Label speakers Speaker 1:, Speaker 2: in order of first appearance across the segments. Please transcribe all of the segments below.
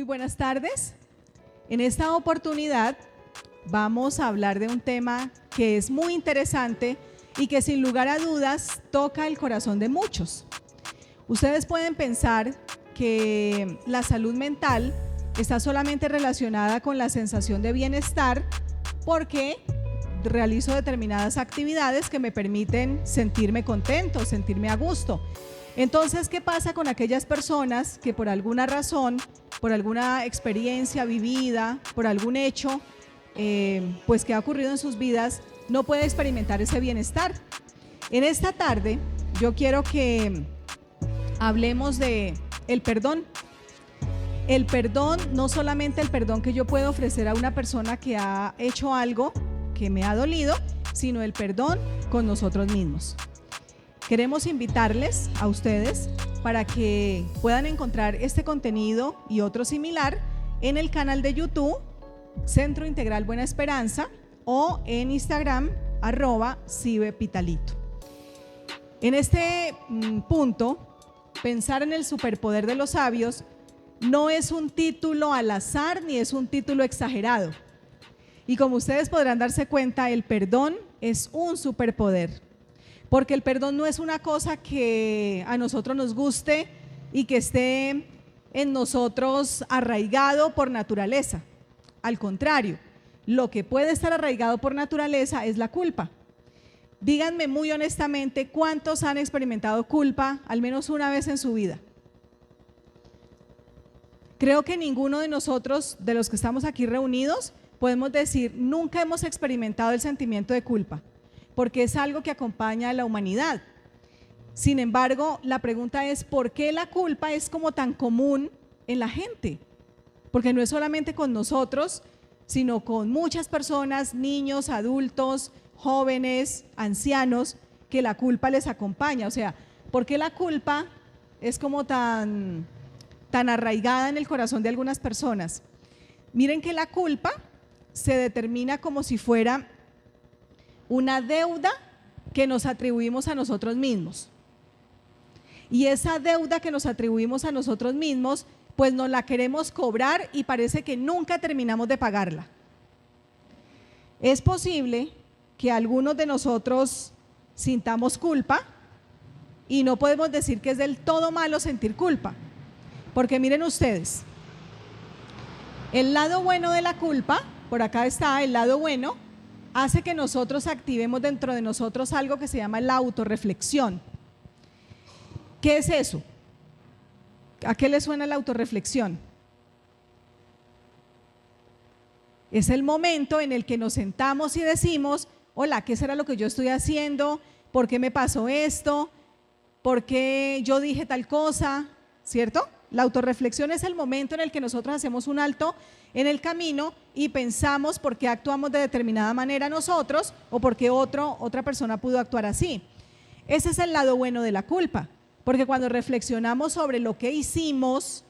Speaker 1: buenas tardes. En esta oportunidad vamos a hablar de un tema que es muy interesante y que sin lugar a dudas toca el corazón de muchos. Ustedes pueden pensar que la salud mental está solamente relacionada con la sensación de bienestar porque realizo determinadas actividades que me permiten sentirme contento, sentirme a gusto. Entonces, ¿qué pasa con aquellas personas que por alguna razón, por alguna experiencia vivida, por algún hecho, pues que ha ocurrido en sus vidas, no puede experimentar ese bienestar? En esta tarde yo quiero que hablemos de el perdón. El perdón, no solamente el perdón que yo puedo ofrecer a una persona que ha hecho algo que me ha dolido, sino el perdón con nosotros mismos. Queremos invitarles a ustedes para que puedan encontrar este contenido y otro similar en el canal de YouTube Centro Integral Buena Esperanza o en Instagram @cibepitalito. En este punto, pensar en el superpoder de los sabios no es un título al azar ni es un título exagerado. Y como ustedes podrán darse cuenta, el perdón es un superpoder. Porque el perdón no es una cosa que a nosotros nos guste y que esté en nosotros arraigado por naturaleza. Al contrario, lo que puede estar arraigado por naturaleza es la culpa. Díganme muy honestamente, ¿cuántos han experimentado culpa al menos una vez en su vida? Creo que ninguno de nosotros, de los que estamos aquí reunidos, podemos decir, nunca hemos experimentado el sentimiento de culpa, porque es algo que acompaña a la humanidad. Sin embargo, la pregunta es, ¿por qué la culpa es como tan común en la gente? Porque no es solamente con nosotros, sino con muchas personas, niños, adultos, jóvenes, ancianos, que la culpa les acompaña. O sea, ¿por qué la culpa es como tan arraigada en el corazón de algunas personas? Miren que la culpa se determina como si fuera una deuda que nos atribuimos a nosotros mismos. Y esa deuda que nos atribuimos a nosotros mismos, pues nos la queremos cobrar y parece que nunca terminamos de pagarla. Es posible que algunos de nosotros sintamos culpa y no podemos decir que es del todo malo sentir culpa. Porque miren ustedes, el lado bueno de la culpa, por acá está el lado bueno, hace que nosotros activemos dentro de nosotros algo que se llama la autorreflexión. ¿Qué es eso? ¿A qué le suena la autorreflexión? Es el momento en el que nos sentamos y decimos, hola, ¿qué será lo que yo estoy haciendo? ¿Por qué me pasó esto? ¿Por qué yo dije tal cosa? ¿Cierto? La autorreflexión es el momento en el que nosotros hacemos un alto en el camino y pensamos por qué actuamos de determinada manera nosotros o por qué otra persona pudo actuar así. Ese es el lado bueno de la culpa, porque cuando reflexionamos sobre lo que hicimos,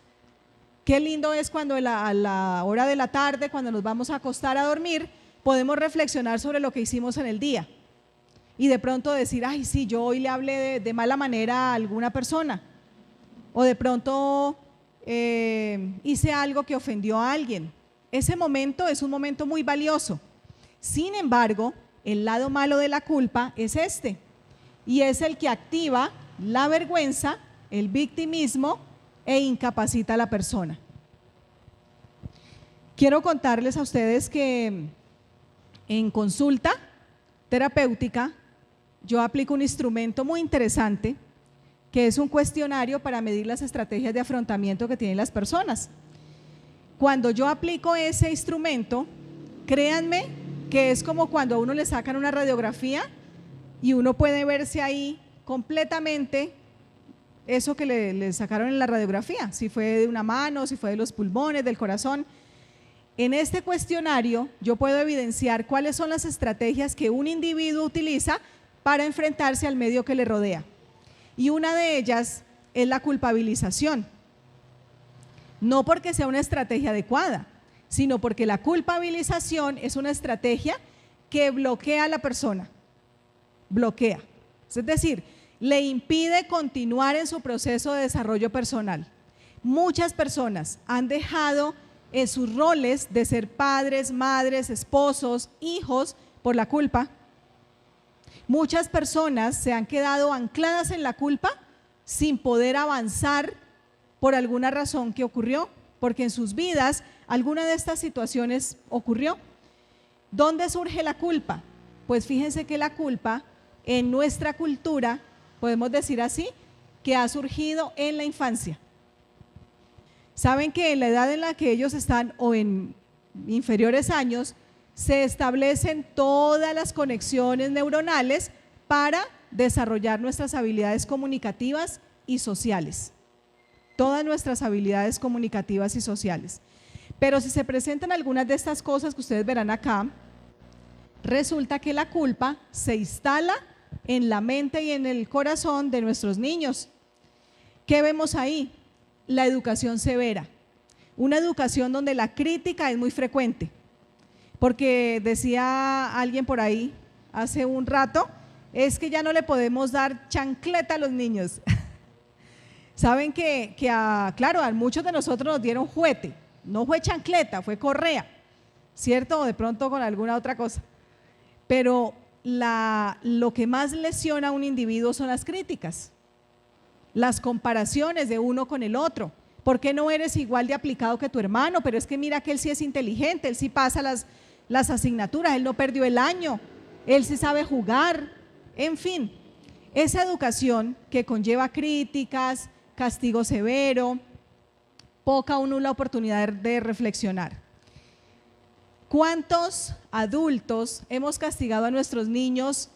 Speaker 1: qué lindo es cuando a la hora de la tarde, cuando nos vamos a acostar a dormir, podemos reflexionar sobre lo que hicimos en el día y de pronto decir, ay sí, yo hoy le hablé de mala manera a alguna persona. O de pronto hice algo que ofendió a alguien. Ese momento es un momento muy valioso. Sin embargo, el lado malo de la culpa es este, y es el que activa la vergüenza, el victimismo e incapacita a la persona. Quiero contarles a ustedes que en consulta terapéutica yo aplico un instrumento muy interesante que es un cuestionario para medir las estrategias de afrontamiento que tienen las personas. Cuando yo aplico ese instrumento, créanme que es como cuando a uno le sacan una radiografía y uno puede verse ahí completamente eso que le sacaron en la radiografía, si fue de una mano, si fue de los pulmones, del corazón. En este cuestionario yo puedo evidenciar cuáles son las estrategias que un individuo utiliza para enfrentarse al medio que le rodea. Y una de ellas es la culpabilización. No porque sea una estrategia adecuada, sino porque la culpabilización es una estrategia que bloquea a la persona. Bloquea. Es decir, le impide continuar en su proceso de desarrollo personal. muchas personas han dejado sus roles de ser padres, madres, esposos, hijos por la culpa. Muchas personas se han quedado ancladas en la culpa sin poder avanzar por alguna razón que ocurrió, porque en sus vidas alguna de estas situaciones ocurrió. ¿Dónde surge la culpa? Pues fíjense que la culpa en nuestra cultura, podemos decir así, que ha surgido en la infancia. Saben que en la edad en la que ellos están o en inferiores años, se establecen todas las conexiones neuronales para desarrollar nuestras habilidades comunicativas y sociales. Todas nuestras habilidades comunicativas y sociales. Pero si se presentan algunas de estas cosas que ustedes verán acá, resulta que la culpa se instala en la mente y en el corazón de nuestros niños. ¿Qué vemos ahí? La educación severa. Una educación donde la crítica es muy frecuente. Porque decía alguien por ahí hace un rato, es que ya no le podemos dar chancleta a los niños. Saben que claro, a muchos de nosotros nos dieron juguete, no fue chancleta, fue correa, ¿cierto? O de pronto con alguna otra cosa. Pero lo que más lesiona a un individuo son las críticas, las comparaciones de uno con el otro. ¿Por qué no eres igual de aplicado que tu hermano? Pero es que mira que él sí es inteligente, él sí pasa las asignaturas, él no perdió el año, él sí sabe jugar, en fin. Esa educación que conlleva críticas, castigo severo, poca o nula oportunidad de reflexionar. ¿Cuántos adultos hemos castigado a nuestros niños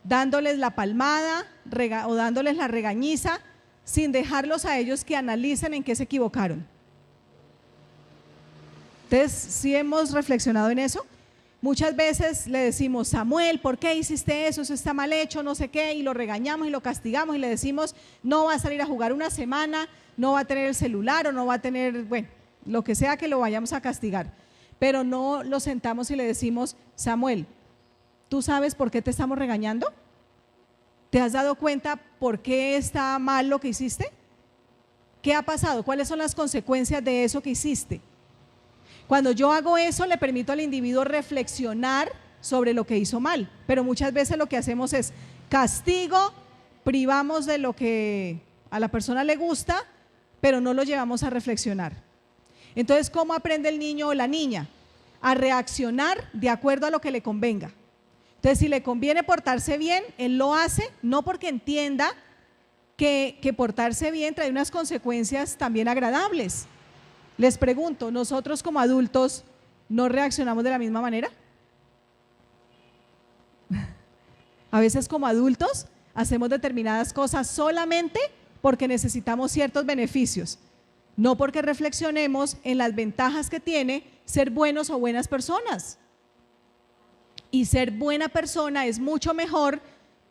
Speaker 1: dándoles la palmada o dándoles la regañiza sin dejarlos a ellos que analicen en qué se equivocaron? Entonces, ¿sí hemos reflexionado en eso? Muchas veces le decimos, Samuel, ¿por qué hiciste eso? Eso está mal hecho, no sé qué, y lo regañamos y lo castigamos y le decimos, no va a salir a jugar una semana, no va a tener el celular o no va a tener, bueno, lo que sea que lo vayamos a castigar. Pero no lo sentamos y le decimos, Samuel, ¿tú sabes por qué te estamos regañando? ¿Te has dado cuenta por qué está mal lo que hiciste? ¿Qué ha pasado? ¿Cuáles son las consecuencias de eso que hiciste? Cuando yo hago eso, le permito al individuo reflexionar sobre lo que hizo mal, pero muchas veces lo que hacemos es castigo, privamos de lo que a la persona le gusta, pero no lo llevamos a reflexionar. Entonces, ¿cómo aprende el niño o la niña? A reaccionar de acuerdo a lo que le convenga. Entonces, si le conviene portarse bien, él lo hace, no porque entienda que portarse bien trae unas consecuencias también agradables. Les pregunto, ¿nosotros como adultos no reaccionamos de la misma manera? A veces como adultos hacemos determinadas cosas solamente porque necesitamos ciertos beneficios, no porque reflexionemos en las ventajas que tiene ser buenos o buenas personas. Y ser buena persona es mucho mejor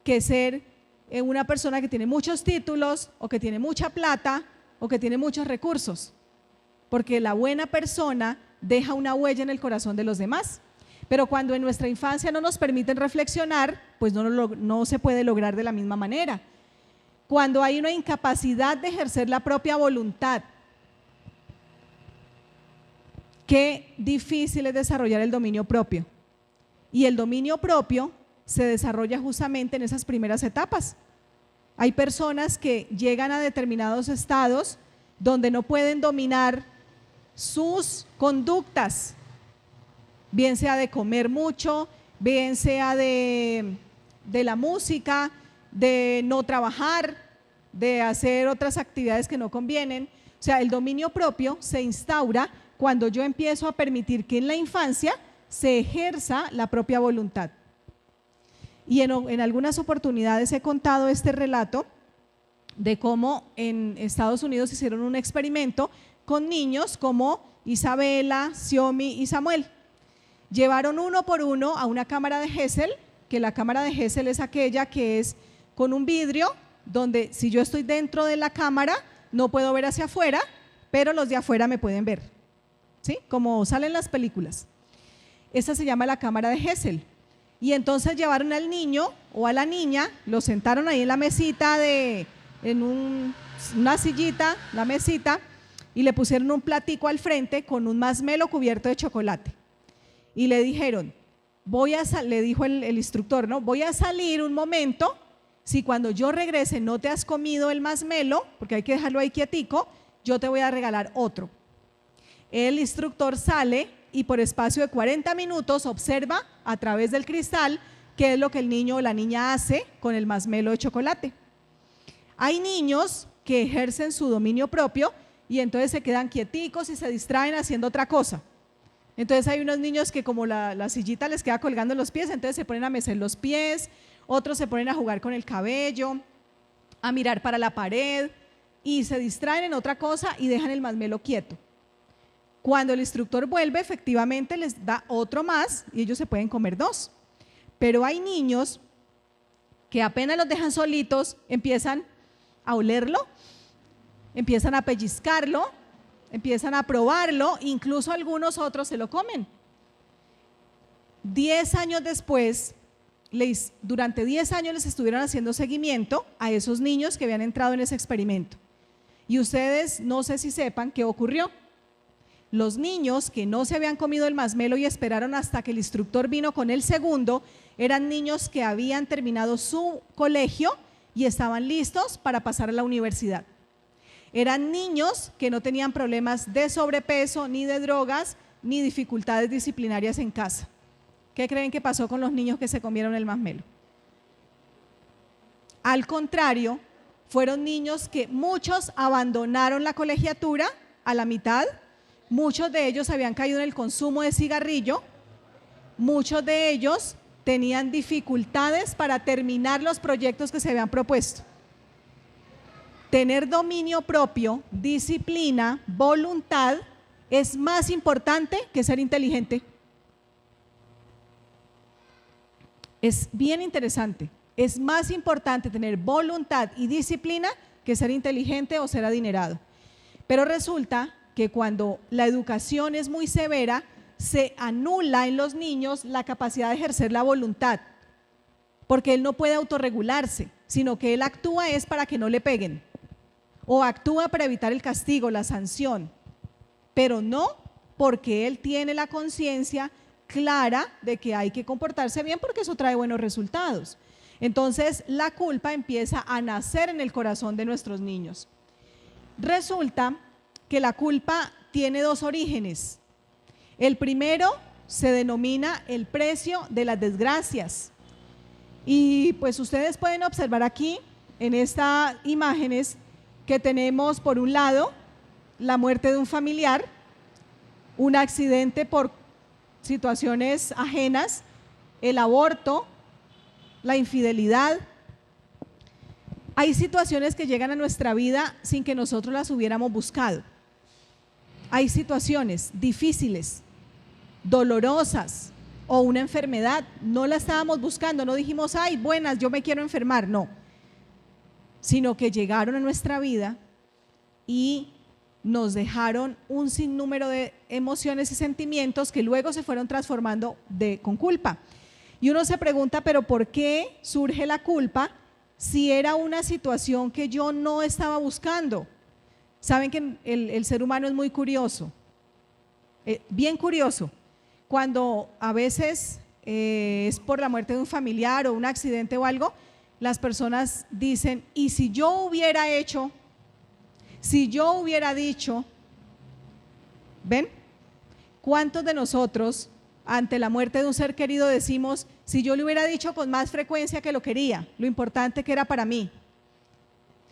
Speaker 1: que ser una persona que tiene muchos títulos o que tiene mucha plata o que tiene muchos recursos. Porque la buena persona deja una huella en el corazón de los demás. Pero cuando en nuestra infancia no nos permiten reflexionar, pues no se puede lograr de la misma manera. Cuando hay una incapacidad de ejercer la propia voluntad, qué difícil es desarrollar el dominio propio. Y el dominio propio se desarrolla justamente en esas primeras etapas. Hay personas que llegan a determinados estados donde no pueden dominar sus conductas, bien sea de comer mucho, bien sea de la música, de no trabajar, de hacer otras actividades que no convienen. O sea, el dominio propio se instaura cuando yo empiezo a permitir que en la infancia se ejerza la propia voluntad. Y en algunas oportunidades he contado este relato de cómo en Estados Unidos hicieron un experimento con niños como Isabela, Xiomi y Samuel. Llevaron uno por uno a una cámara de Gesell, que la cámara de Gesell es aquella que es con un vidrio, donde si yo estoy dentro de la cámara no puedo ver hacia afuera, pero los de afuera me pueden ver, ¿sí? Como salen las películas. Esa se llama la cámara de Gesell. Y entonces llevaron al niño o a la niña, lo sentaron ahí en la mesita, en una sillita, la mesita, y le pusieron un platico al frente con un masmelo cubierto de chocolate. Y le dijeron, le dijo el instructor, ¿no? Voy a salir un momento, si cuando yo regrese no te has comido el masmelo, porque hay que dejarlo ahí quietico, yo te voy a regalar otro. El instructor sale y por espacio de 40 minutos observa a través del cristal qué es lo que el niño o la niña hace con el masmelo de chocolate. Hay niños que ejercen su dominio propio y entonces se quedan quieticos y se distraen haciendo otra cosa. Entonces hay unos niños que como la sillita les queda colgando en los pies, entonces se ponen a mecer los pies, otros se ponen a jugar con el cabello, a mirar para la pared y se distraen en otra cosa y dejan el masmelo quieto. Cuando el instructor vuelve, efectivamente les da otro más y ellos se pueden comer 2. Pero hay niños que apenas los dejan solitos, empiezan a olerlo, empiezan a pellizcarlo, empiezan a probarlo, incluso algunos otros se lo comen. 10 años después, durante 10 años les estuvieron haciendo seguimiento a esos niños que habían entrado en ese experimento. Y ustedes no sé si sepan qué ocurrió. Los niños que no se habían comido el masmelo y esperaron hasta que el instructor vino con el segundo, eran niños que habían terminado su colegio y estaban listos para pasar a la universidad. Eran niños que no tenían problemas de sobrepeso, ni de drogas, ni dificultades disciplinarias en casa. ¿Qué creen que pasó con los niños que se comieron el masmelo? Al contrario, fueron niños que muchos abandonaron la colegiatura a la mitad. Muchos de ellos habían caído en el consumo de cigarrillo, muchos de ellos tenían dificultades para terminar los proyectos que se habían propuesto. Tener dominio propio, disciplina, voluntad es más importante que ser inteligente. Es bien interesante, es más importante tener voluntad y disciplina que ser inteligente o ser adinerado. Pero resulta que cuando la educación es muy severa, se anula en los niños la capacidad de ejercer la voluntad, porque él no puede autorregularse, sino que él actúa es para que no le peguen, o actúa para evitar el castigo, la sanción, pero no porque él tiene la conciencia clara de que hay que comportarse bien porque eso trae buenos resultados. Entonces la culpa empieza a nacer en el corazón de nuestros niños. Resulta que la culpa tiene 2 orígenes. El primero se denomina el precio de las desgracias. Y pues ustedes pueden observar aquí en estas imágenes que tenemos por un lado la muerte de un familiar, un accidente por situaciones ajenas, el aborto, la infidelidad. Hay situaciones que llegan a nuestra vida sin que nosotros las hubiéramos buscado. Hay situaciones difíciles, dolorosas o una enfermedad, no la estábamos buscando, no dijimos, ay, buenas, yo me quiero enfermar, no, sino que llegaron a nuestra vida y nos dejaron un sinnúmero de emociones y sentimientos que luego se fueron transformando con culpa. Y uno se pregunta, pero ¿por qué surge la culpa si era una situación que yo no estaba buscando? Saben que el ser humano es muy curioso, bien curioso. Cuando a veces es por la muerte de un familiar o un accidente o algo, las personas dicen, ¿y si yo hubiera hecho? Si yo hubiera dicho, ¿ven? ¿Cuántos de nosotros ante la muerte de un ser querido decimos, si yo le hubiera dicho con más frecuencia que lo quería, lo importante que era para mí?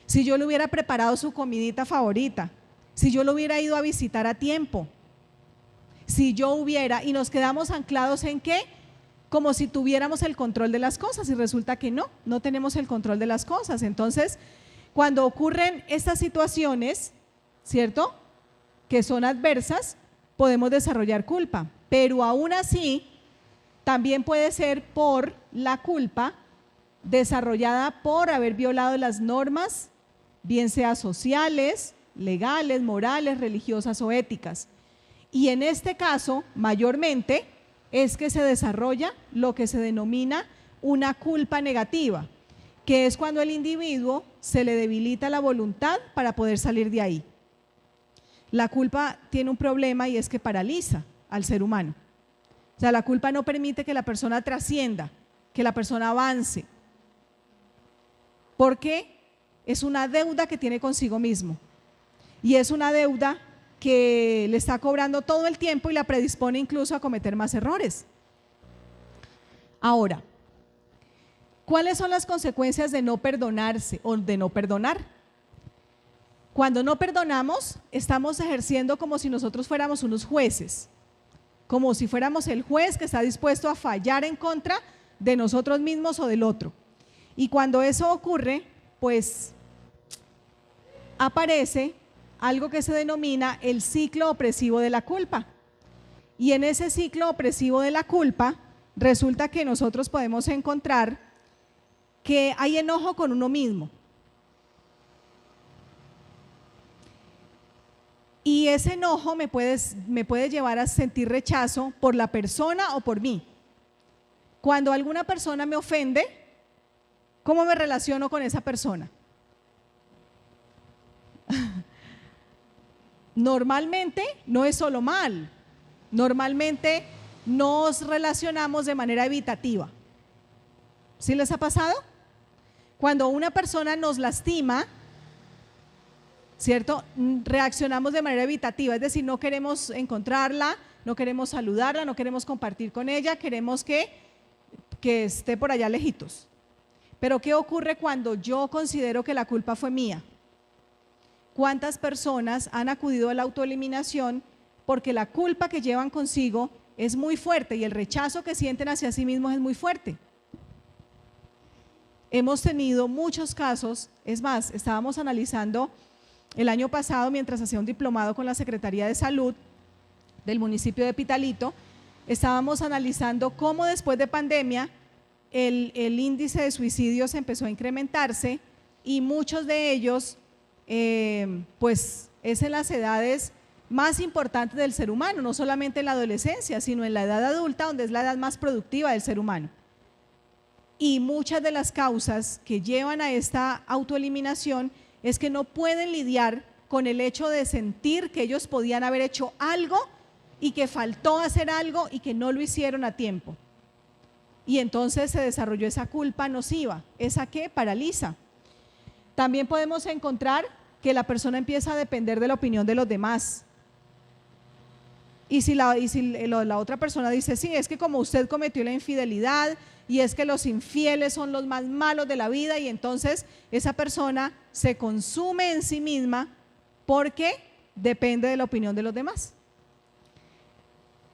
Speaker 1: Si yo le hubiera preparado su comidita favorita, si yo lo hubiera ido a visitar a tiempo, si yo hubiera, y nos quedamos anclados en qué, como si tuviéramos el control de las cosas, y resulta que no tenemos el control de las cosas. Entonces, cuando ocurren estas situaciones, ¿cierto?, que son adversas, podemos desarrollar culpa, pero aún así, también puede ser por la culpa desarrollada por haber violado las normas, bien sea sociales, legales, morales, religiosas o éticas. Y en este caso, mayormente, es que se desarrolla lo que se denomina una culpa negativa, que es cuando el individuo se le debilita la voluntad para poder salir de ahí. La culpa tiene un problema y es que paraliza al ser humano. O sea, la culpa no permite que la persona trascienda, que la persona avance, porque es una deuda que tiene consigo mismo y es una deuda que le está cobrando todo el tiempo y la predispone incluso a cometer más errores. Ahora, ¿cuáles son las consecuencias de no perdonarse o de no perdonar? Cuando no perdonamos, estamos ejerciendo como si nosotros fuéramos unos jueces, como si fuéramos el juez que está dispuesto a fallar en contra de nosotros mismos o del otro. Y cuando eso ocurre, pues aparece algo que se denomina el ciclo opresivo de la culpa. Y en ese ciclo opresivo de la culpa, resulta que nosotros podemos encontrar que hay enojo con uno mismo. Y ese enojo me puede llevar a sentir rechazo por la persona o por mí. Cuando alguna persona me ofende, ¿cómo me relaciono con esa persona? Normalmente no es solo mal, normalmente nos relacionamos de manera evitativa. ¿Sí les ha pasado? Cuando una persona nos lastima, ¿cierto? Reaccionamos de manera evitativa, es decir, no queremos encontrarla, no queremos saludarla, no queremos compartir con ella, queremos que esté por allá lejitos. Pero ¿qué ocurre cuando yo considero que la culpa fue mía? ¿Cuántas personas han acudido a la autoeliminación porque la culpa que llevan consigo es muy fuerte y el rechazo que sienten hacia sí mismos es muy fuerte? Hemos tenido muchos casos, es más, estábamos analizando el año pasado mientras hacía un diplomado con la Secretaría de Salud del municipio de Pitalito, estábamos analizando cómo después de pandemia el índice de suicidios empezó a incrementarse y muchos de ellos pues es en las edades más importantes del ser humano, no solamente en la adolescencia, sino en la edad adulta, donde es la edad más productiva del ser humano. Y muchas de las causas que llevan a esta autoeliminación es que no pueden lidiar con el hecho de sentir que ellos podían haber hecho algo y que faltó hacer algo y que no lo hicieron a tiempo. Y entonces se desarrolló esa culpa nociva, esa que paraliza. También podemos encontrar que la persona empieza a depender de la opinión de los demás. Y si la otra persona dice, sí, es que como usted cometió la infidelidad y es que los infieles son los más malos de la vida, y entonces esa persona se consume en sí misma porque depende de la opinión de los demás.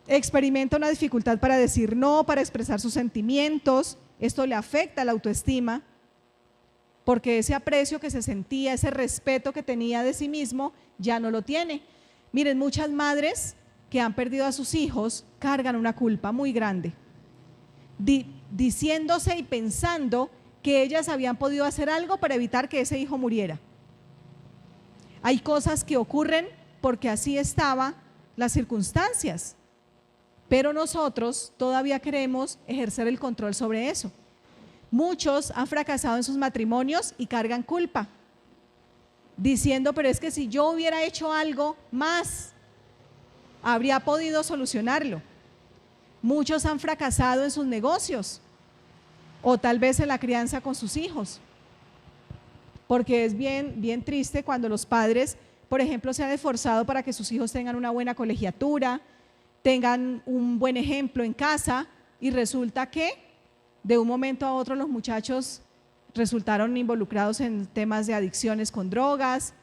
Speaker 1: Experimenta una dificultad para decir no, para expresar sus sentimientos. Esto le afecta a la autoestima porque ese aprecio que se sentía, ese respeto que tenía de sí mismo, ya no lo tiene. Miren, muchas madres que han perdido a sus hijos cargan una culpa muy grande, diciéndose y pensando que ellas habían podido hacer algo para evitar que ese hijo muriera. Hay cosas que ocurren porque así estaban las circunstancias, pero nosotros todavía queremos ejercer el control sobre eso. Muchos han fracasado en sus matrimonios y cargan culpa, diciendo, pero es que si yo hubiera hecho algo más, habría podido solucionarlo. Muchos han fracasado en sus negocios o tal vez en la crianza con sus hijos, porque es bien triste cuando los padres, por ejemplo, se han esforzado para que sus hijos tengan una buena colegiatura, tengan un buen ejemplo en casa, y resulta que de un momento a otro los muchachos resultaron involucrados en temas de adicciones con drogas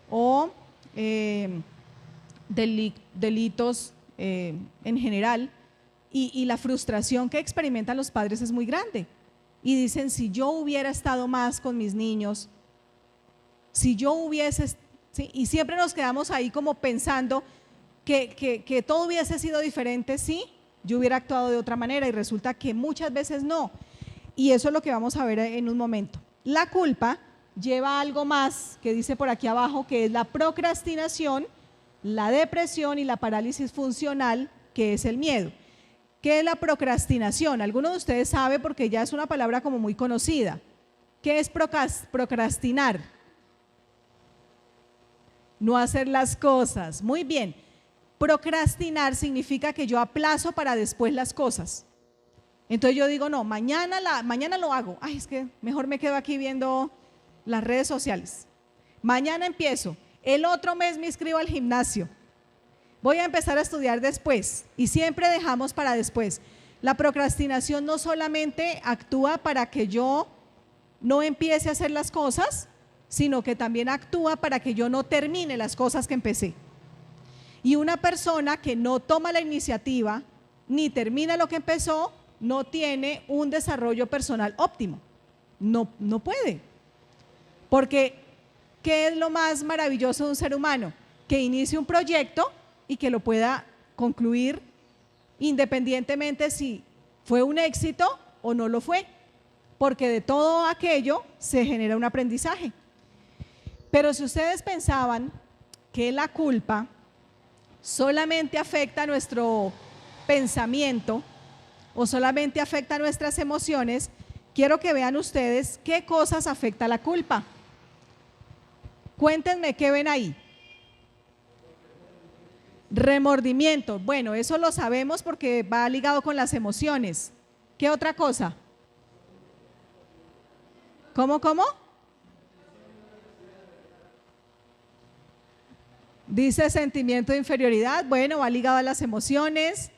Speaker 1: o delitos en general, y la frustración que experimentan los padres es muy grande y dicen, si yo hubiera estado más con mis niños, si yo hubiese, ¿sí? Y siempre nos quedamos ahí como pensando que todo hubiese sido diferente si yo hubiera actuado de otra manera, y resulta que muchas veces no. Y eso es lo que vamos a ver en un momento. La culpa lleva a algo más que dice por aquí abajo, que es la procrastinación, la depresión y la parálisis funcional, que es el miedo. ¿Qué es la procrastinación? Alguno de ustedes sabe, porque ya es una palabra como muy conocida. ¿Qué es procrastinar? No hacer las cosas. Muy bien. Procrastinar significa que yo aplazo para después las cosas. Entonces yo digo, no, mañana lo hago. Ay, es que mejor me quedo aquí viendo las redes sociales. Mañana empiezo. El otro mes me inscribo al gimnasio. Voy a empezar a estudiar después. Y siempre dejamos para después. La procrastinación no solamente actúa para que yo no empiece a hacer las cosas, sino que también actúa para que yo no termine las cosas que empecé. Y una persona que no toma la iniciativa ni termina lo que empezó, no tiene un desarrollo personal óptimo. No puede. Porque, ¿qué es lo más maravilloso de un ser humano? Que inicie un proyecto y que lo pueda concluir independientemente si fue un éxito o no lo fue. Porque de todo aquello se genera un aprendizaje. Pero si ustedes pensaban que la culpa solamente afecta nuestro pensamiento o solamente afecta nuestras emociones, quiero que vean ustedes qué cosas afecta la culpa. Cuéntenme qué ven ahí. Remordimiento. Bueno, eso lo sabemos porque va ligado con las emociones. ¿Qué otra cosa? ¿Cómo? Dice sentimiento de inferioridad. Bueno, va ligado a las emociones.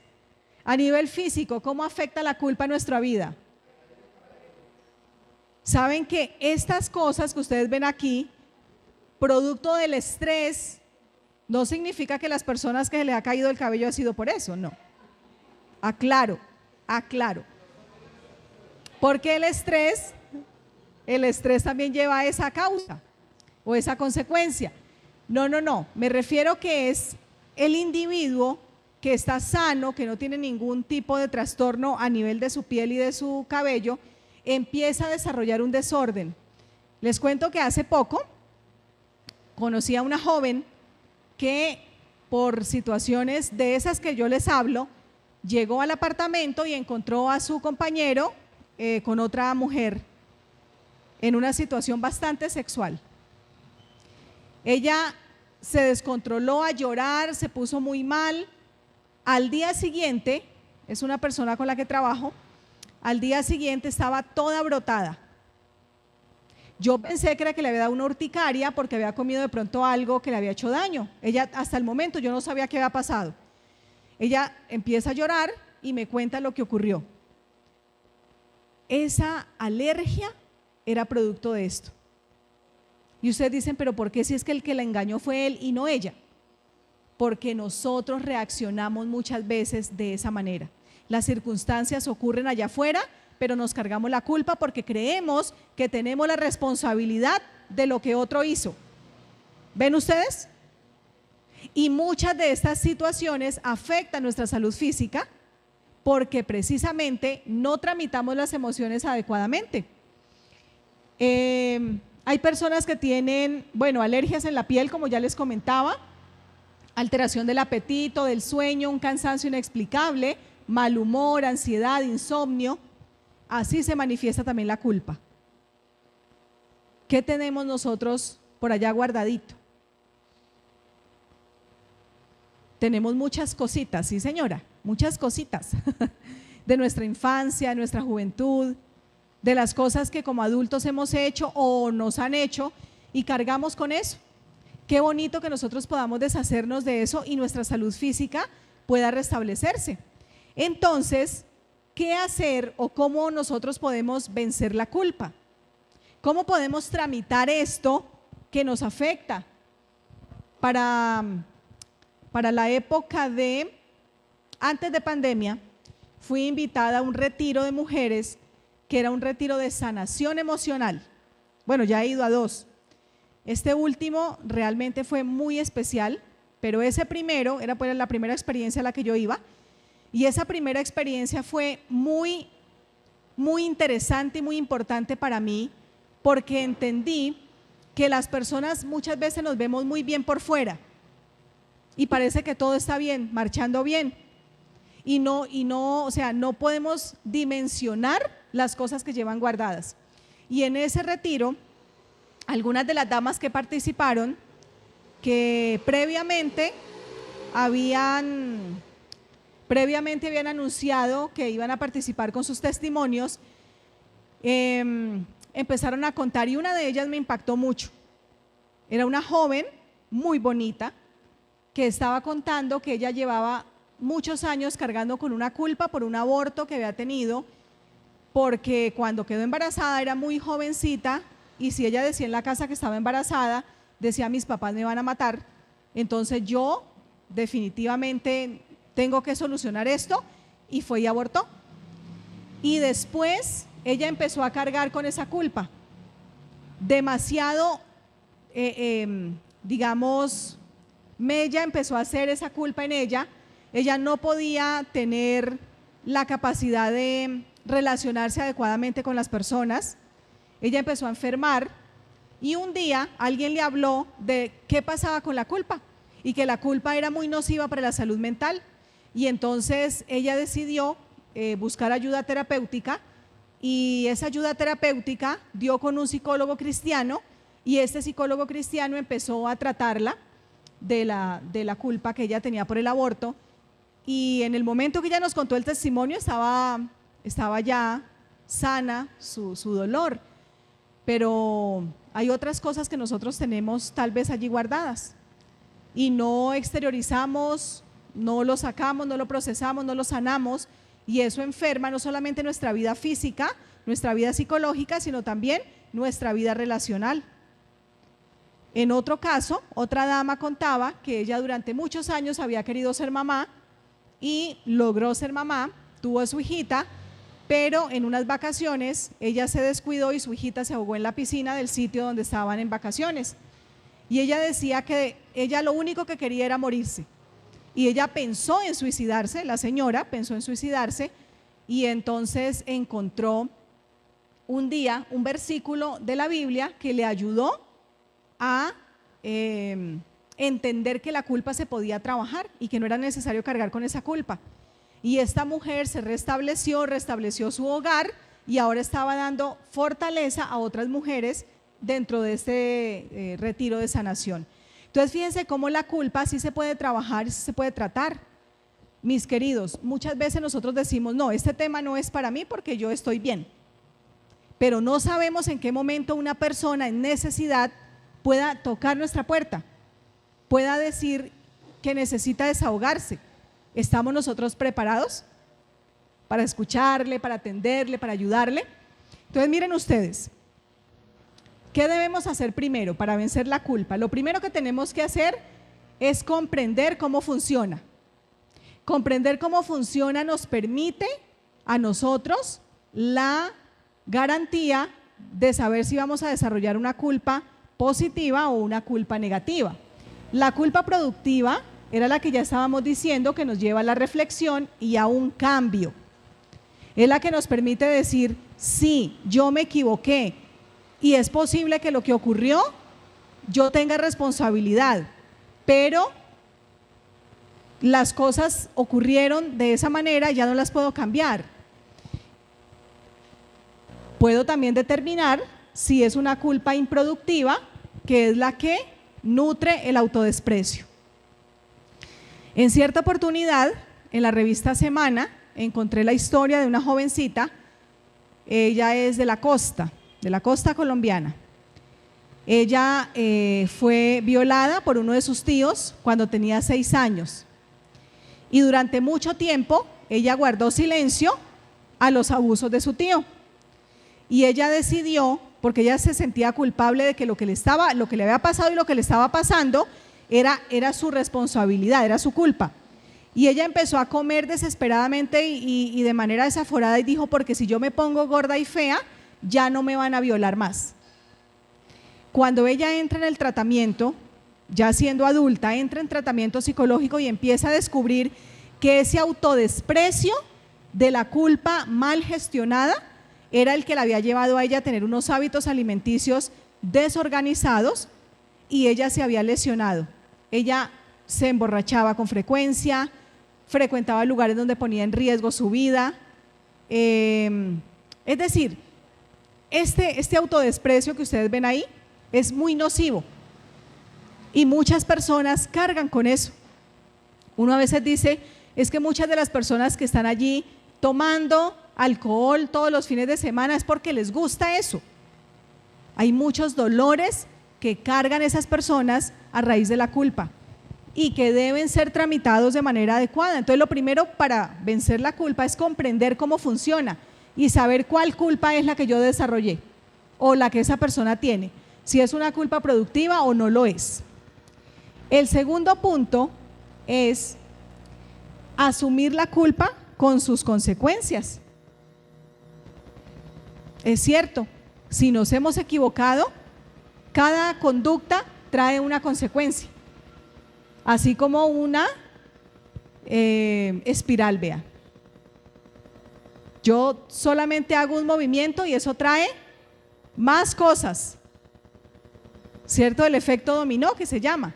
Speaker 1: A nivel físico, ¿cómo afecta la culpa a nuestra vida? Saben que estas cosas que ustedes ven aquí, producto del estrés, no significa que las personas que se les ha caído el cabello ha sido por eso, no. Aclaro. Porque el estrés también lleva a esa causa o esa consecuencia. No, me refiero que es el individuo que está sano, que no tiene ningún tipo de trastorno a nivel de su piel y de su cabello, empieza a desarrollar un desorden. Les cuento que hace poco conocí a una joven que por situaciones de esas que yo les hablo, llegó al apartamento y encontró a su compañero con otra mujer en una situación bastante sexual. Ella se descontroló a llorar, se puso muy mal. Al día siguiente, es una persona con la que trabajo, al día siguiente estaba toda brotada. Yo pensé que era que le había dado una urticaria porque había comido de pronto algo que le había hecho daño. Ella, hasta el momento, yo no sabía qué había pasado. Ella empieza a llorar y me cuenta lo que ocurrió. Esa alergia era producto de esto. Y ustedes dicen, pero ¿por qué si es que el que la engañó fue él y no ella? Porque nosotros reaccionamos muchas veces de esa manera. Las circunstancias ocurren allá afuera, pero nos cargamos la culpa porque creemos que tenemos la responsabilidad de lo que otro hizo. ¿Ven ustedes? Y muchas de estas situaciones afectan nuestra salud física porque precisamente no tramitamos las emociones adecuadamente. Hay personas que tienen, alergias en la piel, como ya les comentaba, alteración del apetito, del sueño, un cansancio inexplicable, mal humor, ansiedad, insomnio. Así se manifiesta también la culpa. ¿Qué tenemos nosotros por allá guardadito? Tenemos muchas cositas, sí señora, muchas cositas de nuestra infancia, de nuestra juventud, de las cosas que como adultos hemos hecho o nos han hecho y cargamos con eso. Qué bonito que nosotros podamos deshacernos de eso y nuestra salud física pueda restablecerse. Entonces, ¿qué hacer o cómo nosotros podemos vencer la culpa? ¿Cómo podemos tramitar esto que nos afecta? Para la época de, antes de pandemia, fui invitada a un retiro de mujeres que era un retiro de sanación emocional. Bueno, ya he ido a 2. Este último realmente fue muy especial, pero ese primero era pues la primera experiencia a la que yo iba y esa primera experiencia fue muy interesante y muy importante para mí porque entendí que las personas muchas veces nos vemos muy bien por fuera y parece que todo está bien, marchando bien y no, o sea, no podemos dimensionar las cosas que llevan guardadas. Y en ese retiro, algunas de las damas que participaron que previamente habían anunciado que iban a participar con sus testimonios, empezaron a contar y una de ellas me impactó mucho. Era una joven muy bonita que estaba contando que ella llevaba muchos años cargando con una culpa por un aborto que había tenido, porque cuando quedó embarazada era muy jovencita y si ella decía en la casa que estaba embarazada, decía mis papás me van a matar, entonces yo definitivamente tengo que solucionar esto, y fue y abortó. Y después ella empezó a cargar con esa culpa, demasiado, digamos, mella empezó a hacer esa culpa en ella. Ella no podía tener la capacidad de relacionarse adecuadamente con las personas, ella empezó a enfermar y un día alguien le habló de qué pasaba con la culpa y que la culpa era muy nociva para la salud mental, y entonces ella decidió buscar ayuda terapéutica, y esa ayuda terapéutica dio con un psicólogo cristiano, y este psicólogo cristiano empezó a tratarla de la culpa que ella tenía por el aborto, y en el momento que ella nos contó el testimonio estaba ya sana su dolor, pero hay otras cosas que nosotros tenemos tal vez allí guardadas y no exteriorizamos, no lo sacamos, no lo procesamos, no lo sanamos, y eso enferma no solamente nuestra vida física, nuestra vida psicológica, sino también nuestra vida relacional. En otro caso, otra dama contaba que ella durante muchos años había querido ser mamá y logró ser mamá, tuvo a su hijita, pero en unas vacaciones ella se descuidó y su hijita se ahogó en la piscina del sitio donde estaban en vacaciones. Y ella decía que ella lo único que quería era morirse. Y ella pensó en suicidarse, la señora pensó en suicidarse, y entonces encontró un día un versículo de la Biblia que le ayudó a entender que la culpa se podía trabajar y que no era necesario cargar con esa culpa. Y esta mujer se restableció su hogar y ahora estaba dando fortaleza a otras mujeres dentro de este retiro de sanación. Entonces fíjense cómo la culpa sí se puede trabajar y sí se puede tratar. Mis queridos, muchas veces nosotros decimos, no, este tema no es para mí porque yo estoy bien, pero no sabemos en qué momento una persona en necesidad pueda tocar nuestra puerta, pueda decir que necesita desahogarse. ¿Estamos nosotros preparados para escucharle, para atenderle, para ayudarle? Entonces miren ustedes, ¿qué debemos hacer primero para vencer la culpa? Lo primero que tenemos que hacer es comprender cómo funciona. Comprender cómo funciona nos permite a nosotros la garantía de saber si vamos a desarrollar una culpa positiva o una culpa negativa. La culpa productiva era la que ya estábamos diciendo, que nos lleva a la reflexión y a un cambio. Es la que nos permite decir, sí, yo me equivoqué y es posible que lo que ocurrió yo tenga responsabilidad, pero las cosas ocurrieron de esa manera y ya no las puedo cambiar. Puedo también determinar si es una culpa improductiva, que es la que nutre el autodesprecio. En cierta oportunidad, en la revista Semana, encontré la historia de una jovencita. Ella es de la costa colombiana. Ella fue violada por uno de sus tíos cuando tenía 6 años. Y durante mucho tiempo, ella guardó silencio a los abusos de su tío. Y ella decidió, porque ella se sentía culpable de que lo que le había pasado y lo que le estaba pasando era su responsabilidad, era su culpa. Y ella empezó a comer desesperadamente y de manera desaforada y dijo, porque si yo me pongo gorda y fea, ya no me van a violar más. Cuando ella entra en el tratamiento, ya siendo adulta, entra en tratamiento psicológico y empieza a descubrir que ese autodesprecio de la culpa mal gestionada era el que la había llevado a ella a tener unos hábitos alimenticios desorganizados, y ella se había lesionado. Ella se emborrachaba con frecuencia, frecuentaba lugares donde ponía en riesgo su vida. Es decir, este autodesprecio que ustedes ven ahí es muy nocivo. Y muchas personas cargan con eso. Uno a veces dice, es que muchas de las personas que están allí tomando alcohol todos los fines de semana es porque les gusta eso. Hay muchos dolores que cargan esas personas a raíz de la culpa y que deben ser tramitados de manera adecuada. Entonces, lo primero para vencer la culpa es comprender cómo funciona y saber cuál culpa es la que yo desarrollé o la que esa persona tiene, si es una culpa productiva o no lo es. El segundo punto es asumir la culpa con sus consecuencias. Es cierto, si nos hemos equivocado, cada conducta trae una consecuencia, así como una espiral, vea. Yo solamente hago un movimiento y eso trae más cosas, ¿cierto? El efecto dominó que se llama.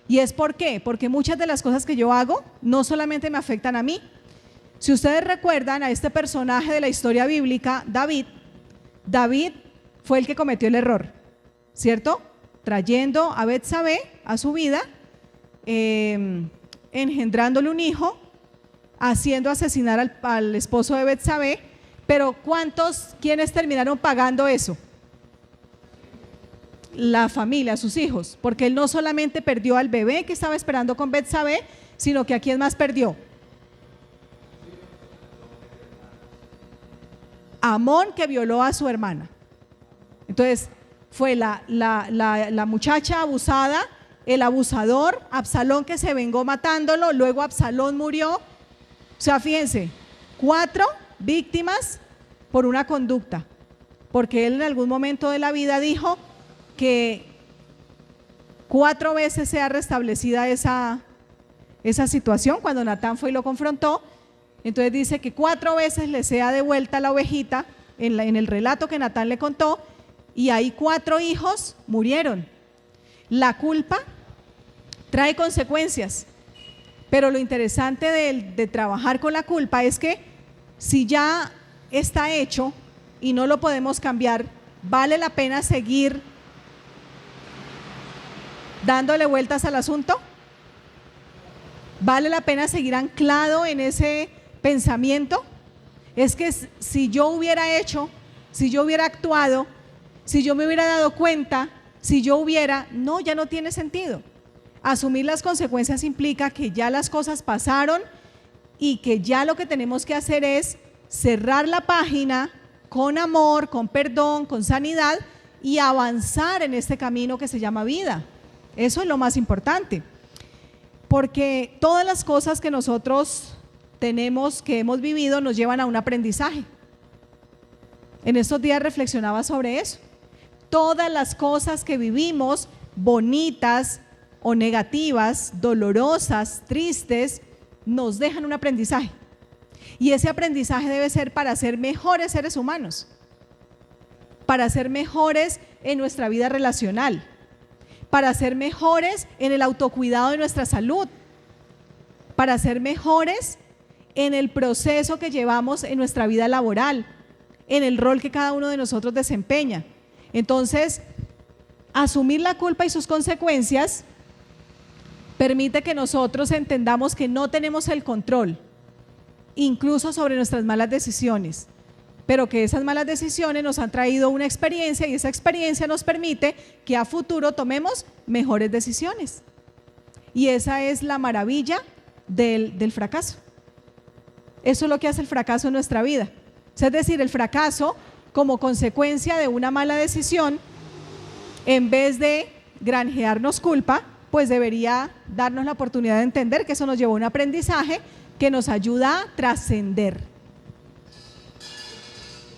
Speaker 1: ¿Y es por qué? Porque muchas de las cosas que yo hago no solamente me afectan a mí. Si ustedes recuerdan a este personaje de la historia bíblica, David fue el que cometió el error, ¿cierto? Trayendo a Betsabé a su vida, engendrándole un hijo, haciendo asesinar al esposo de Betsabé, pero ¿quiénes terminaron pagando eso? La familia, sus hijos, porque él no solamente perdió al bebé que estaba esperando con Betsabé, sino que ¿a quién más perdió? Amón, que violó a su hermana. Entonces fue la muchacha abusada, el abusador, Absalón, que se vengó matándolo, luego Absalón murió. O sea, fíjense, 4 víctimas por una conducta, porque él en algún momento de la vida dijo que 4 veces sea restablecida esa situación, cuando Natán fue y lo confrontó. Entonces dice que 4 veces le sea devuelta la ovejita en el relato que Natán le contó, y ahí 4 hijos murieron. La culpa trae consecuencias, pero lo interesante de trabajar con la culpa es que si ya está hecho y no lo podemos cambiar, ¿vale la pena seguir dándole vueltas al asunto? ¿Vale la pena seguir anclado en ese pensamiento? Es que si yo hubiera hecho, si yo hubiera actuado, si yo me hubiera dado cuenta, si yo hubiera, no, ya no tiene sentido. Asumir las consecuencias implica que ya las cosas pasaron y que ya lo que tenemos que hacer es cerrar la página con amor, con perdón, con sanidad y avanzar en este camino que se llama vida. Eso es lo más importante, porque todas las cosas que nosotros tenemos, que hemos vivido, nos llevan a un aprendizaje. En estos días reflexionaba sobre eso. Todas las cosas que vivimos, bonitas o negativas, dolorosas, tristes, nos dejan un aprendizaje. Y ese aprendizaje debe ser para ser mejores seres humanos, para ser mejores en nuestra vida relacional, para ser mejores en el autocuidado de nuestra salud, para ser mejores en el proceso que llevamos en nuestra vida laboral, en el rol que cada uno de nosotros desempeña. Entonces, asumir la culpa y sus consecuencias permite que nosotros entendamos que no tenemos el control, incluso sobre nuestras malas decisiones, pero que esas malas decisiones nos han traído una experiencia y esa experiencia nos permite que a futuro tomemos mejores decisiones. Y esa es la maravilla del fracaso. Eso es lo que hace el fracaso en nuestra vida. Es decir, el fracaso como consecuencia de una mala decisión, en vez de granjearnos culpa, pues debería darnos la oportunidad de entender que eso nos llevó a un aprendizaje que nos ayuda a trascender.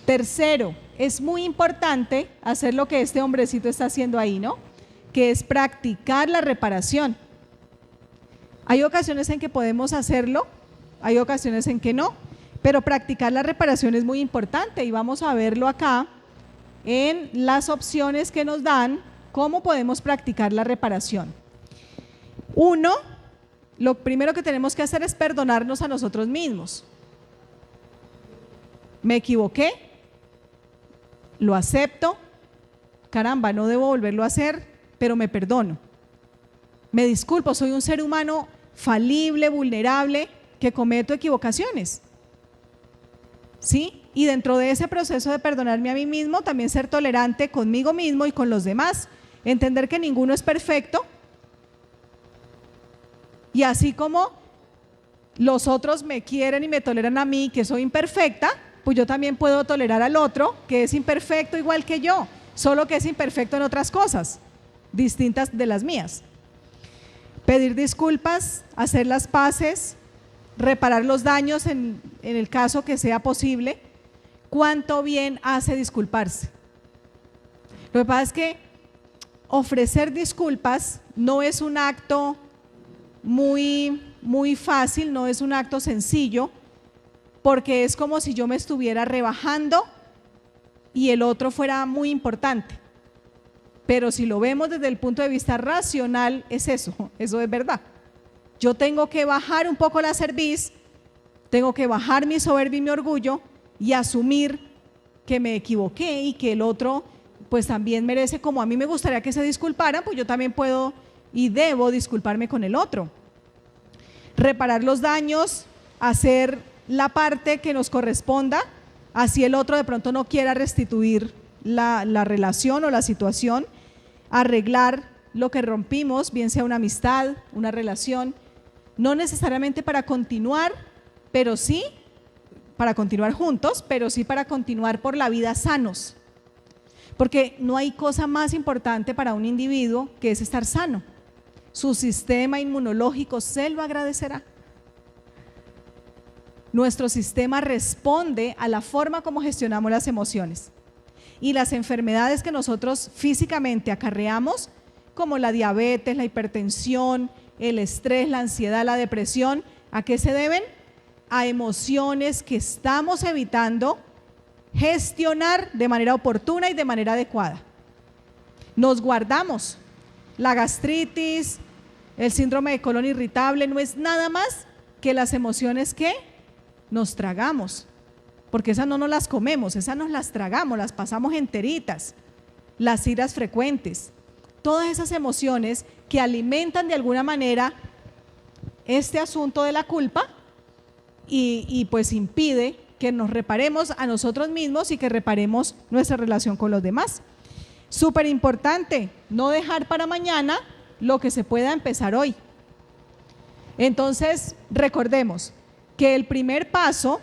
Speaker 1: Tercero, es muy importante hacer lo que este hombrecito está haciendo ahí, ¿no? Que es practicar la reparación. Hay ocasiones en que podemos hacerlo, hay ocasiones en que no, pero practicar la reparación es muy importante y vamos a verlo acá en las opciones que nos dan, cómo podemos practicar la reparación. 1, lo primero que tenemos que hacer es perdonarnos a nosotros mismos. Me equivoqué, lo acepto, caramba, no debo volverlo a hacer, pero me perdono. Me disculpo, soy un ser humano falible, vulnerable, que cometo equivocaciones. ¿Sí? Y dentro de ese proceso de perdonarme a mí mismo, también ser tolerante conmigo mismo y con los demás. Entender que ninguno es perfecto. Y así como los otros me quieren y me toleran a mí, que soy imperfecta, pues yo también puedo tolerar al otro, que es imperfecto igual que yo, solo que es imperfecto en otras cosas, distintas de las mías. Pedir disculpas, hacer las paces, reparar los daños en el caso que sea posible. ¿Cuánto bien hace disculparse? Lo que pasa es que ofrecer disculpas no es un acto muy fácil, no es un acto sencillo, porque es como si yo me estuviera rebajando y el otro fuera muy importante. Pero si lo vemos desde el punto de vista racional, es eso es verdad. Yo tengo que bajar un poco la cerviz, tengo que bajar mi soberbia y mi orgullo y asumir que me equivoqué y que el otro pues también merece, como a mí me gustaría que se disculparan, pues yo también puedo y debo disculparme con el otro. Reparar los daños, hacer la parte que nos corresponda, así el otro de pronto no quiera restituir la relación o la situación, arreglar lo que rompimos, bien sea una amistad, una relación, no necesariamente para continuar, pero sí para continuar juntos, pero sí para continuar por la vida sanos, porque no hay cosa más importante para un individuo que es estar sano. Su sistema inmunológico se lo agradecerá. Nuestro sistema responde a la forma como gestionamos las emociones. Y las enfermedades que nosotros físicamente acarreamos, como la diabetes, la hipertensión, el estrés, la ansiedad, la depresión, ¿a qué se deben? A emociones que estamos evitando gestionar de manera oportuna y de manera adecuada. Nos guardamos. La gastritis, el síndrome de colon irritable no es nada más que las emociones que nos tragamos, porque esas no nos las comemos, esas nos las tragamos, las pasamos enteritas. Las iras frecuentes, todas esas emociones que alimentan de alguna manera este asunto de la culpa y pues impide que nos reparemos a nosotros mismos y que reparemos nuestra relación con los demás. Súper importante, no dejar para mañana lo que se pueda empezar hoy. Entonces, recordemos que el primer paso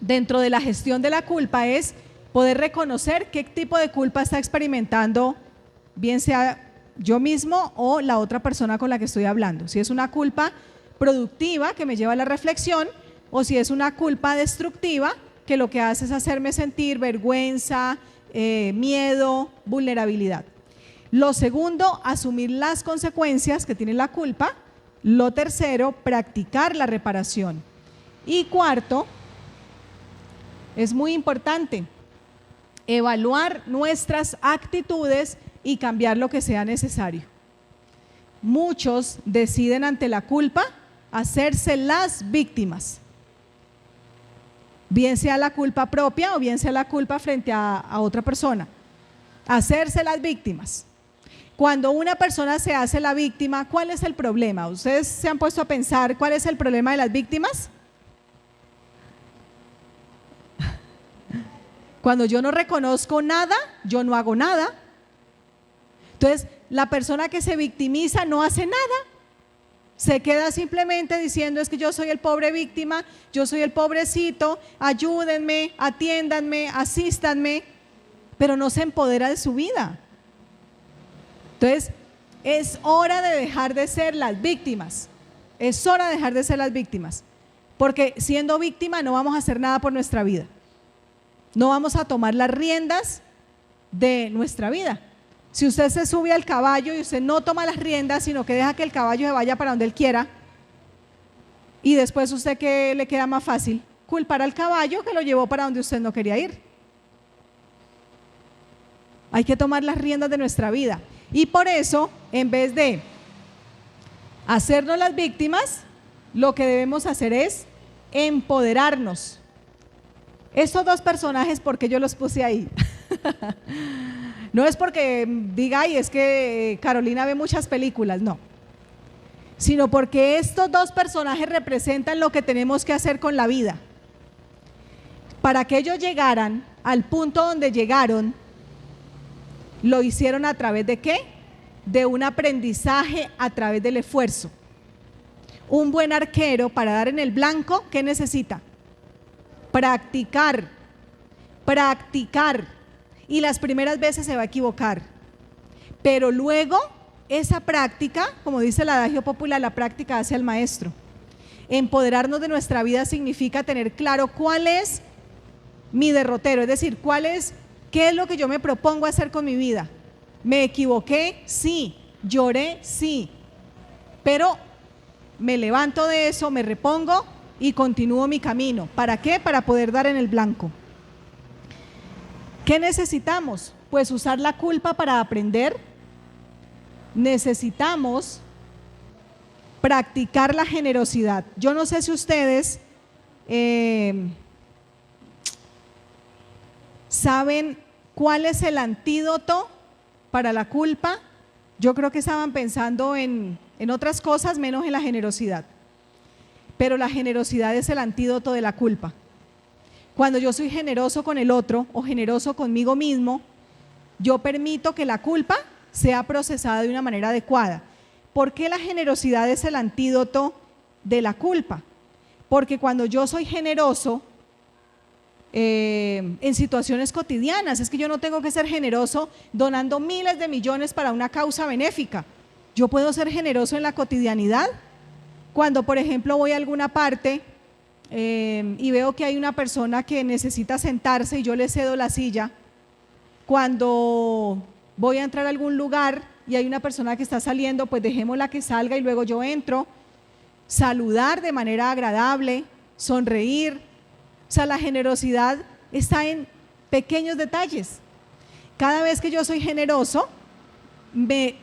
Speaker 1: dentro de la gestión de la culpa es poder reconocer qué tipo de culpa está experimentando, bien sea yo mismo o la otra persona con la que estoy hablando. Si es una culpa productiva que me lleva a la reflexión, o si es una culpa destructiva que lo que hace es hacerme sentir vergüenza, miedo, vulnerabilidad. Lo segundo, asumir las consecuencias que tiene la culpa. Lo tercero, practicar la reparación. Y cuarto, es muy importante, evaluar nuestras actitudes y cambiar lo que sea necesario. Muchos deciden ante la culpa hacerse las víctimas, bien sea la culpa propia o bien sea la culpa frente a otra persona. Hacerse las víctimas. Cuando una persona se hace la víctima, ¿cuál es el problema? ¿Ustedes se han puesto a pensar cuál es el problema de las víctimas? Cuando yo no reconozco nada, yo no hago nada. Entonces, la persona que se victimiza no hace nada. Se queda simplemente diciendo: es que yo soy el pobre víctima, yo soy el pobrecito, ayúdenme, atiéndanme, asístanme, pero no se empodera de su vida. Entonces, es hora de dejar de ser las víctimas. Es hora de dejar de ser las víctimas, porque siendo víctima no vamos a hacer nada por nuestra vida. No vamos a tomar las riendas de nuestra vida. Si usted se sube al caballo y usted no toma las riendas, sino que deja que el caballo se vaya para donde él quiera, y después usted, ¿qué le queda más fácil? Culpar al caballo que lo llevó para donde usted no quería ir. Hay que tomar las riendas de nuestra vida. Y por eso, en vez de hacernos las víctimas, lo que debemos hacer es empoderarnos. Estos dos personajes, ¿por qué yo los puse ahí? No es porque diga: ay, es que Carolina ve muchas películas, no. sino porque estos dos personajes representan lo que tenemos que hacer con la vida. Para que ellos llegaran al punto donde llegaron, lo hicieron a través de ¿qué? De un aprendizaje a través del esfuerzo. Un buen arquero, para dar en el blanco, ¿qué necesita? Practicar, practicar. Y las primeras veces se va a equivocar, pero luego esa práctica, como dice el adagio popular, la práctica hace al maestro. Empoderarnos de nuestra vida significa tener claro cuál es mi derrotero, es decir, qué es lo que yo me propongo hacer con mi vida. ¿Me equivoqué? Sí. ¿Lloré? Sí. Pero me levanto de eso, me repongo y continúo mi camino. ¿Para qué? Para poder dar en el blanco. ¿Qué necesitamos? Pues usar la culpa para aprender. Necesitamos practicar la generosidad. Yo no sé si ustedes saben cuál es el antídoto para la culpa. Yo creo que estaban pensando en otras cosas menos en la generosidad. Pero la generosidad es el antídoto de la culpa. Cuando yo soy generoso con el otro o generoso conmigo mismo, yo permito que la culpa sea procesada de una manera adecuada. ¿Por qué la generosidad es el antídoto de la culpa? Porque cuando yo soy generoso en situaciones cotidianas, es que yo no tengo que ser generoso donando miles de millones para una causa benéfica. Yo puedo ser generoso en la cotidianidad. Cuando, por ejemplo, voy a alguna parte y veo que hay una persona que necesita sentarse y yo le cedo la silla. Cuando voy a entrar a algún lugar y hay una persona que está saliendo, pues dejémosla que salga y luego yo entro. Saludar de manera agradable, sonreír. O sea, la generosidad está en pequeños detalles. Cada vez que yo soy generoso, me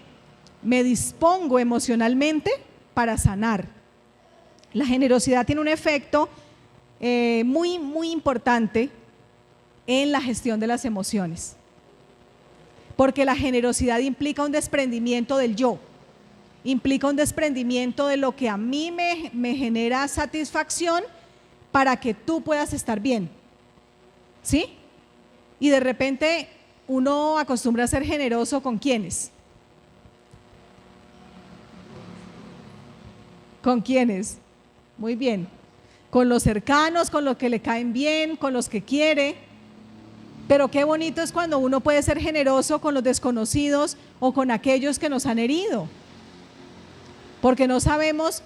Speaker 1: dispongo emocionalmente para sanar. La generosidad tiene un efecto muy, muy importante en la gestión de las emociones, porque la generosidad implica un desprendimiento del yo, implica un desprendimiento de lo que a mí me genera satisfacción para que tú puedas estar bien, ¿sí? Y de repente uno acostumbra a ser generoso ¿con quiénes? ¿Con quiénes? Muy bien, con los cercanos, con los que le caen bien, con los que quiere. Pero qué bonito es cuando uno puede ser generoso con los desconocidos o con aquellos que nos han herido. Porque no sabemos,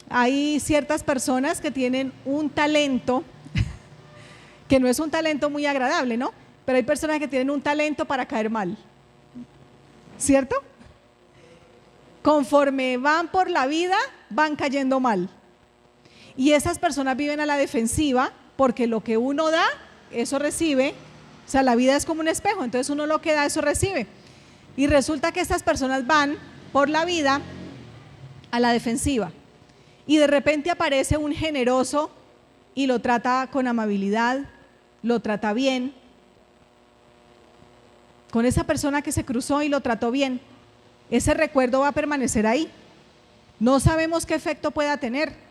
Speaker 1: hay ciertas personas que tienen un talento, que no es un talento muy agradable, ¿no? Pero hay personas que tienen un talento para caer mal, ¿cierto? Conforme van por la vida, van cayendo mal. Y esas personas viven a la defensiva porque lo que uno da, eso recibe. O sea, la vida es como un espejo, entonces uno lo que da, eso recibe. Y resulta que estas personas van por la vida a la defensiva. Y de repente aparece un generoso y lo trata con amabilidad, lo trata bien. Con esa persona que se cruzó y lo trató bien, ese recuerdo va a permanecer ahí. No sabemos qué efecto pueda tener.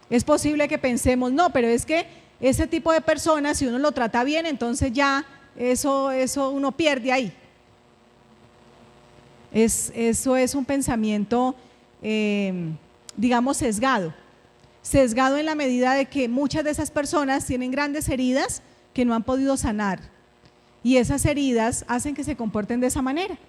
Speaker 1: Es posible que pensemos, no, pero es que ese tipo de personas, si uno lo trata bien, entonces ya eso uno pierde ahí. Eso es un pensamiento, digamos, sesgado en la medida de que muchas de esas personas tienen grandes heridas que no han podido sanar, y esas heridas hacen que se comporten de esa manera.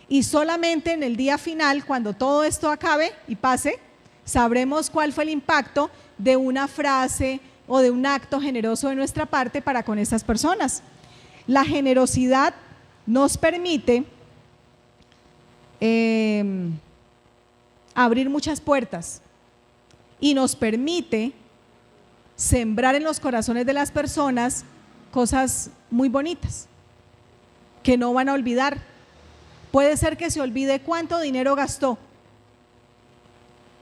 Speaker 1: Y solamente en el día final, cuando todo esto acabe y pase, sabremos cuál fue el impacto de una frase o de un acto generoso de nuestra parte para con esas personas. La generosidad nos permite abrir muchas puertas y nos permite sembrar en los corazones de las personas cosas muy bonitas que no van a olvidar. Puede ser que se olvide cuánto dinero gastó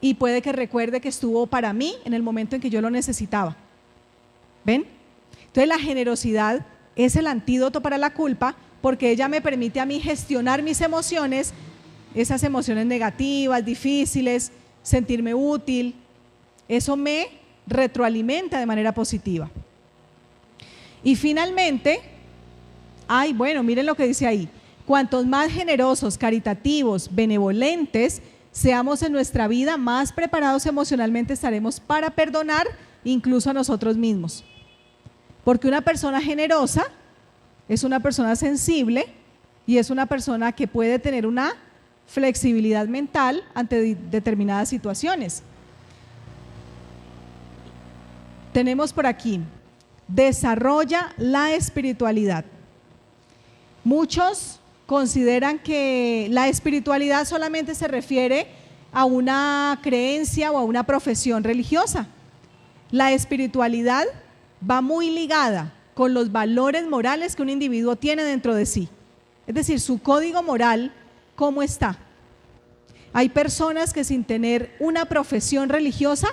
Speaker 1: y puede que recuerde que estuvo para mí en el momento en que yo lo necesitaba. ¿Ven? Entonces la generosidad es el antídoto para la culpa, porque ella me permite a mí gestionar mis emociones esas emociones negativas, difíciles, sentirme útil. Eso me retroalimenta de manera positiva. Y finalmente, miren lo que dice ahí: cuantos más generosos, caritativos, benevolentes seamos en nuestra vida, más preparados emocionalmente estaremos para perdonar incluso a nosotros mismos. Porque una persona generosa es una persona sensible y es una persona que puede tener una flexibilidad mental ante determinadas situaciones. Tenemos por aquí: desarrolla la espiritualidad. Muchos consideran que la espiritualidad solamente se refiere a una creencia o a una profesión religiosa. La espiritualidad va muy ligada con los valores morales que un individuo tiene dentro de sí. Es decir, su código moral, ¿cómo está? Hay personas que sin tener una profesión religiosa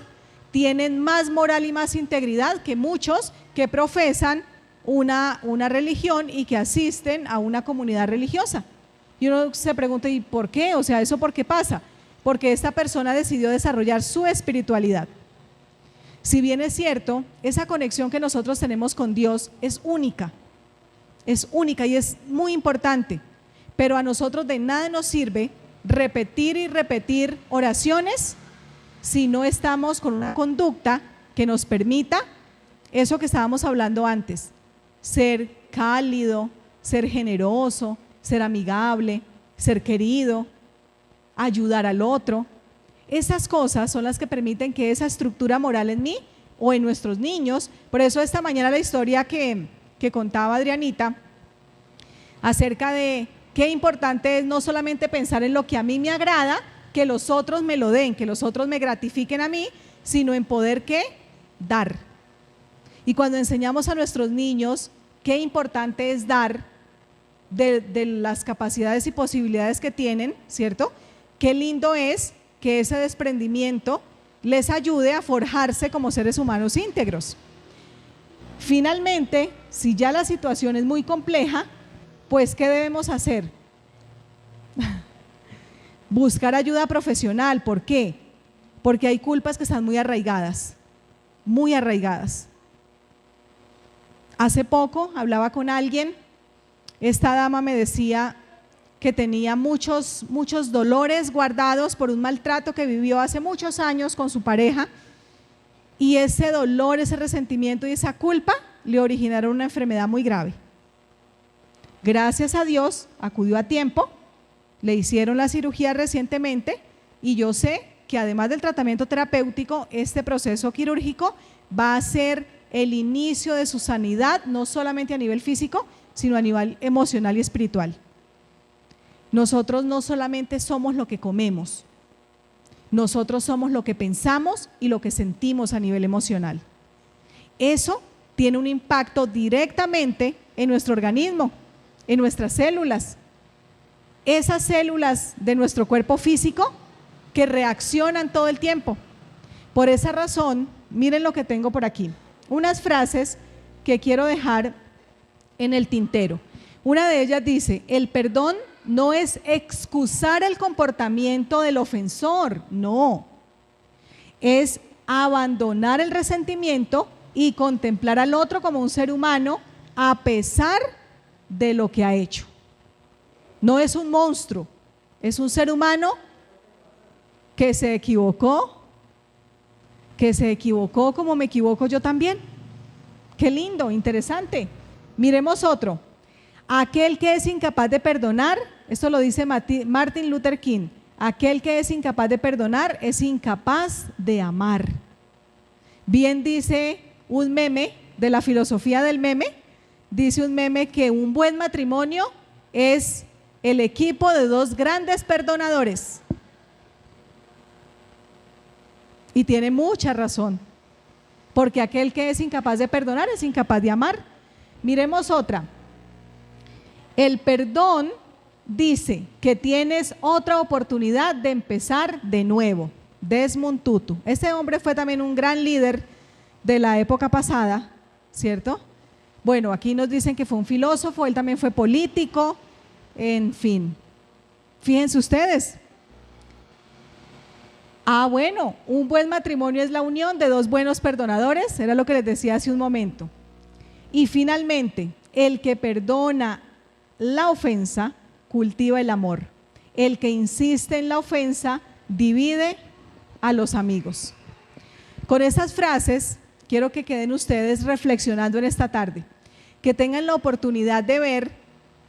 Speaker 1: tienen más moral y más integridad que muchos que profesan una religión y que asisten a una comunidad religiosa. Y uno se pregunta, ¿y por qué? O sea, ¿eso por qué pasa? Porque esta persona decidió desarrollar su espiritualidad. Si bien es cierto, esa conexión que nosotros tenemos con Dios es única y es muy importante, pero a nosotros de nada nos sirve repetir y repetir oraciones si no estamos con una conducta que nos permita eso que estábamos hablando antes: ser cálido, ser generoso, ser amigable, ser querido, ayudar al otro. Esas cosas son las que permiten que esa estructura moral en mí o en nuestros niños. Por eso esta mañana la historia que contaba Adrianita acerca de qué importante es no solamente pensar en lo que a mí me agrada, que los otros me lo den, que los otros me gratifiquen a mí, sino en poder ¿qué? Dar. Y cuando enseñamos a nuestros niños qué importante es dar de las capacidades y posibilidades que tienen, ¿cierto? Qué lindo es que ese desprendimiento les ayude a forjarse como seres humanos íntegros. Finalmente, si ya la situación es muy compleja, pues ¿qué debemos hacer? Buscar ayuda profesional. ¿Por qué? Porque hay culpas que están muy arraigadas, muy arraigadas. Hace poco hablaba con alguien, esta dama me decía que tenía muchos dolores guardados por un maltrato que vivió hace muchos años con su pareja, y ese dolor, ese resentimiento y esa culpa le originaron una enfermedad muy grave. Gracias a Dios acudió a tiempo, le hicieron la cirugía recientemente, y yo sé que además del tratamiento terapéutico, este proceso quirúrgico va a ser el inicio de su sanidad, no solamente a nivel físico, sino a nivel emocional y espiritual. Nosotros no solamente somos lo que comemos, nosotros somos lo que pensamos y lo que sentimos a nivel emocional. Eso tiene un impacto directamente en nuestro organismo, en nuestras células. Esas células de nuestro cuerpo físico que reaccionan todo el tiempo. Por esa razón, miren lo que tengo por aquí. Unas frases que quiero dejar en el tintero. Una de ellas dice: el perdón no es excusar el comportamiento del ofensor, no. Es abandonar el resentimiento y contemplar al otro como un ser humano a pesar de lo que ha hecho. No es un monstruo, es un ser humano que se equivocó como me equivoco yo también. Qué lindo, interesante. Miremos otro. Aquel que es incapaz de perdonar, esto lo dice Martin Luther King, aquel que es incapaz de perdonar es incapaz de amar. Bien dice un meme de la filosofía del meme, dice un meme que un buen matrimonio es el equipo de dos grandes perdonadores. Y tiene mucha razón, porque aquel que es incapaz de perdonar es incapaz de amar. Miremos otra. El perdón dice que tienes otra oportunidad de empezar de nuevo. Desmond Tutu. Este hombre fue también un gran líder de la época pasada, ¿cierto? Bueno, aquí nos dicen que fue un filósofo, él también fue político, en fin. Fíjense ustedes. Bueno, un buen matrimonio es la unión de dos buenos perdonadores, era lo que les decía hace un momento. Y finalmente, el que perdona la ofensa cultiva el amor. El que insiste en la ofensa divide a los amigos. Con estas frases quiero que queden ustedes reflexionando en esta tarde, que tengan la oportunidad de ver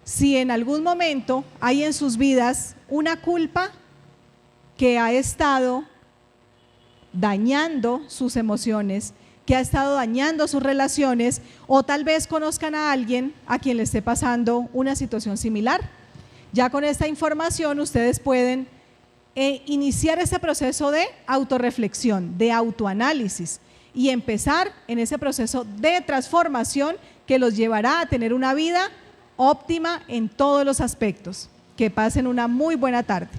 Speaker 1: si en algún momento hay en sus vidas una culpa que ha estado dañando sus emociones, que ha estado dañando sus relaciones, o tal vez conozcan a alguien a quien le esté pasando una situación similar. Ya con esta información ustedes pueden iniciar ese proceso de autorreflexión, de autoanálisis y empezar en ese proceso de transformación que los llevará a tener una vida óptima en todos los aspectos. Que pasen una muy buena tarde.